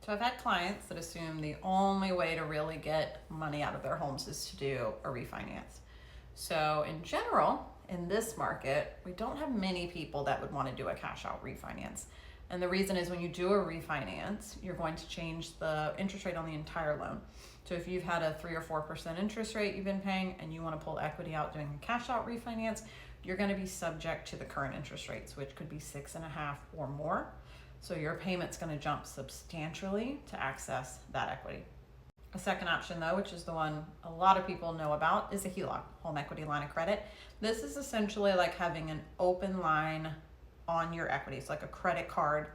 So I've had clients that assume the only way to really get money out of their homes is to do a refinance. So in general, in this market, we don't have many people that would want to do a cash out refinance. And the reason is when you do a refinance, you're going to change the interest rate on the entire loan. So if you've had a 3 or 4% interest rate you've been paying and you want to pull equity out doing a cash out refinance, you're going to be subject to the current interest rates, which could be 6.5 or more. So your payment's going to jump substantially to access that equity. A second option though, which is the one a lot of people know about, is a HELOC, home equity line of credit. This is essentially like having an open line on your equity. It's like a credit card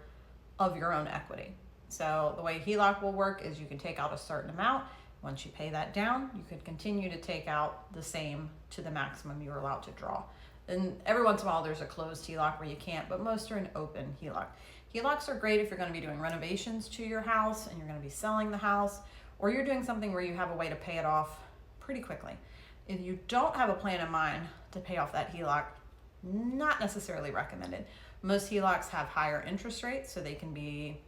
of your own equity. So the way HELOC will work is you can take out a certain amount. Once you pay that down, you could continue to take out the same to the maximum you're allowed to draw. And every once in a while there's a closed HELOC where you can't, but most are an open HELOC. HELOCs are great if you're going to be doing renovations to your house and you're going to be selling the house, or you're doing something where you have a way to pay it off pretty quickly. If you don't have a plan in mind to pay off that HELOC, not necessarily recommended. Most HELOCs have higher interest rates, so they can be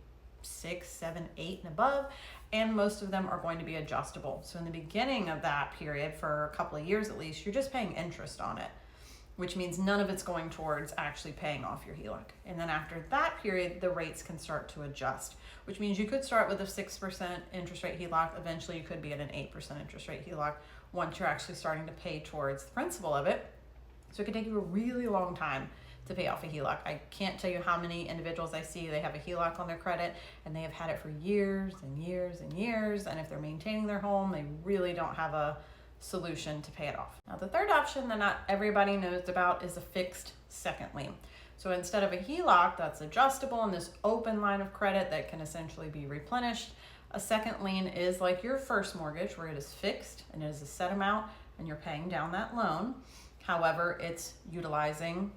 6, 7, 8 and above, and most of them are going to be adjustable. So in the beginning of that period, for a couple of years at least, you're just paying interest on it, which means none of it's going towards actually paying off your HELOC. And then after that period, the rates can start to adjust, which means you could start with a 6% interest rate HELOC. Eventually you could be at an 8% interest rate HELOC once you're actually starting to pay towards the principal of it. So it could take you a really long time to pay off a HELOC. I can't tell you how many individuals I see, they have a HELOC on their credit and they have had it for years and years and years. And if they're maintaining their home, they really don't have a solution to pay it off. Now, the third option that not everybody knows about is a fixed second lien. So instead of a HELOC that's adjustable and this open line of credit that can essentially be replenished, a second lien is like your first mortgage where it is fixed and it is a set amount and you're paying down that loan. However, it's utilizing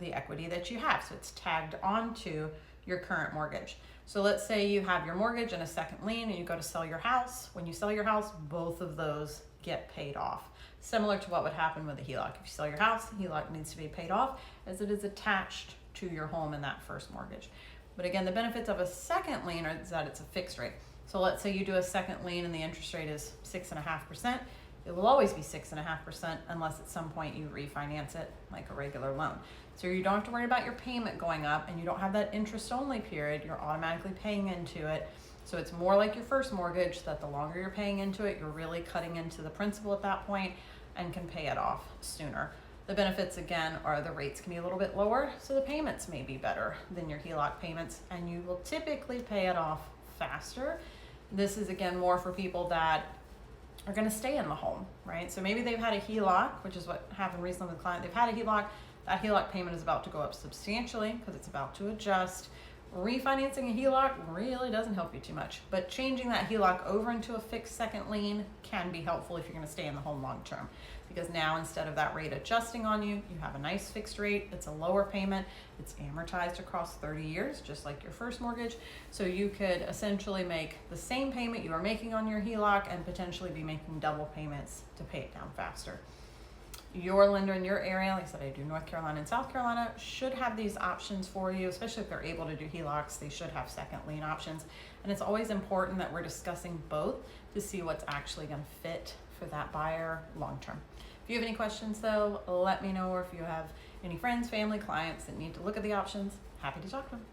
the equity that you have. So it's tagged onto your current mortgage. So let's say you have your mortgage and a second lien and you go to sell your house. When you sell your house, both of those get paid off. Similar to what would happen with a HELOC. If you sell your house, the HELOC needs to be paid off as it is attached to your home in that first mortgage. But again, the benefits of a second lien is that it's a fixed rate. So let's say you do a second lien and the interest rate is 6.5%. It will always be 6.5% unless at some point you refinance it like a regular loan. So you don't have to worry about your payment going up and you don't have that interest only period. You're automatically paying into it. So it's more like your first mortgage that the longer you're paying into it, you're really cutting into the principal at that point and can pay it off sooner. The benefits again are the rates can be a little bit lower, so the payments may be better than your HELOC payments and you will typically pay it off faster. This is again more for people that are going to stay in the home, right? So maybe they've had a HELOC, which is what happened recently with a client. They've had a HELOC. That HELOC payment is about to go up substantially because it's about to adjust. Refinancing a HELOC really doesn't help you too much, but changing that HELOC over into a fixed second lien can be helpful if you're going to stay in the home long term, because now instead of that rate adjusting on you, you have a nice fixed rate. It's a lower payment. It's amortized across 30 years, just like your first mortgage. So you could essentially make the same payment you are making on your HELOC and potentially be making double payments to pay it down faster. Your lender in your area, like I said, I do North Carolina and South Carolina, should have these options for you, especially if they're able to do HELOCs. They should have second lien options. And it's always important that we're discussing both to see what's actually going to fit for that buyer long term. If you have any questions though, let me know, or if you have any friends, family, clients that need to look at the options, happy to talk to them.